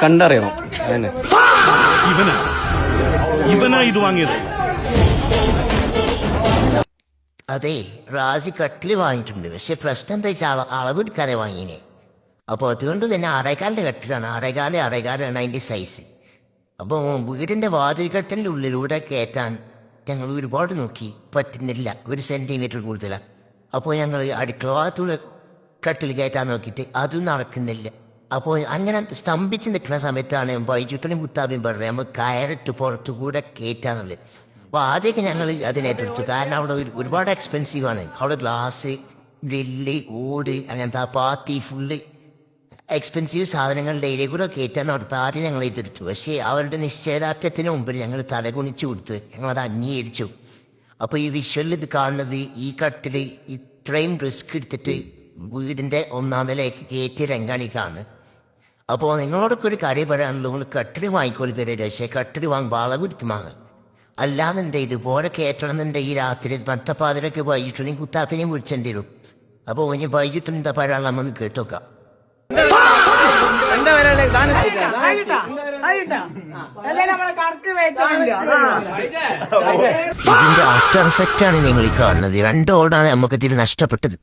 കണ്ടറിയണം അതന്നെ. ഇവനാ ഇത് വാങ്ങിയത്. അതെ, റാസി കട്ടില് വാങ്ങിയിട്ടുണ്ട്. പക്ഷെ പ്രശ്നം എന്താ വെച്ചാൽ അളവെടുക്കാതെ വാങ്ങിനെ. അപ്പോൾ അതുകൊണ്ട് തന്നെ ആറേകാലിൻ്റെ കട്ടിലാണ്. ആറേകാലാണ് അതിൻ്റെ സൈസ്. അപ്പോൾ വീടിൻ്റെ വാതിൽ കട്ടിലിൻ്റെ ഉള്ളിലൂടെ കയറ്റാൻ ഞങ്ങൾ ഒരുപാട് നോക്കി, പറ്റുന്നില്ല. 1 സെൻറ്റിമീറ്റർ കൂടുതലാണ്. അപ്പോൾ ഞങ്ങൾ അടുക്കള ഭാഗത്തുള്ള കട്ടിൽ കയറ്റാൻ നോക്കിയിട്ട് അതും നടക്കുന്നില്ല. അപ്പോൾ അങ്ങനെ സ്തംഭിച്ച് നിൽക്കുന്ന സമയത്താണ് ബൈജുട്ടനും കുത്താബിയും പറഞ്ഞത് നമുക്ക് കയറിട്ട് പുറത്തുകൂടെ കയറ്റാന്നുള്ളത്. അപ്പോൾ ആദ്യമൊക്കെ ഞങ്ങൾ അതിനേറ്റെടുത്തു. കാരണം അവിടെ ഒരുപാട് എക്സ്പെൻസീവാണ്. അവിടെ ഗ്ലാസ്, ഗ്രില്ല്, ഓട്, അങ്ങനത്തെ പാത്തി ഫുള്ള് എക്സ്പെൻസീവ് സാധനങ്ങളുടെ ഏരിയ കൂടെ കയറ്റാൻ ഉറപ്പ് ആദ്യം ഞങ്ങൾ എതിർത്തു. പക്ഷേ അവരുടെ നിശ്ചയദാർഢ്യത്തിന് മുമ്പിൽ ഞങ്ങൾ തലകുണിച്ച് കൊടുത്ത് ഞങ്ങളത് അംഗീകരിച്ചു. അപ്പോൾ ഈ വിഷ്വലിൽ ഇത് കാണുന്നത് ഈ കട്ടിൽ ഇത്രയും റിസ്ക് എടുത്തിട്ട് വീടിൻ്റെ 1-ാം നിലയ്ക്ക് കയറ്റിയ രംഗാണിക്കാണ്. അപ്പോൾ നിങ്ങളോടൊക്കെ ഒരു കാര്യം പറയാനുള്ളൂ, നിങ്ങൾ കട്ടിൽ വാങ്ങിക്കോളി പേര്. പക്ഷേ കട്ടിൽ വാങ്ങുമ്പോൾ അളവെടുത്ത് വാങ്ങുക. അല്ലാന്നുണ്ട് ഇതുപോലെ കയറ്റണം എന്നുണ്ടെങ്കിൽ രാത്രി നട്ടപ്പാതിരൊക്കെ ബൈജുട്ടനെയും കുത്താപ്പിനെയും വിളിച്ചേണ്ടി വരും. അപ്പോൾ ഇനി ബൈജുട്ടൻ എന്താ പറയാനുള്ളതെന്ന് കേട്ടോക്കാം. ഇതിന്റെ ആഫ്റ്റർ എഫക്റ്റ് ആണ് നിങ്ങൾ ഈ കാണുന്നത്. 2 ഓടാണ് നമുക്ക് ഇതിൽ നഷ്ടപ്പെട്ടത്.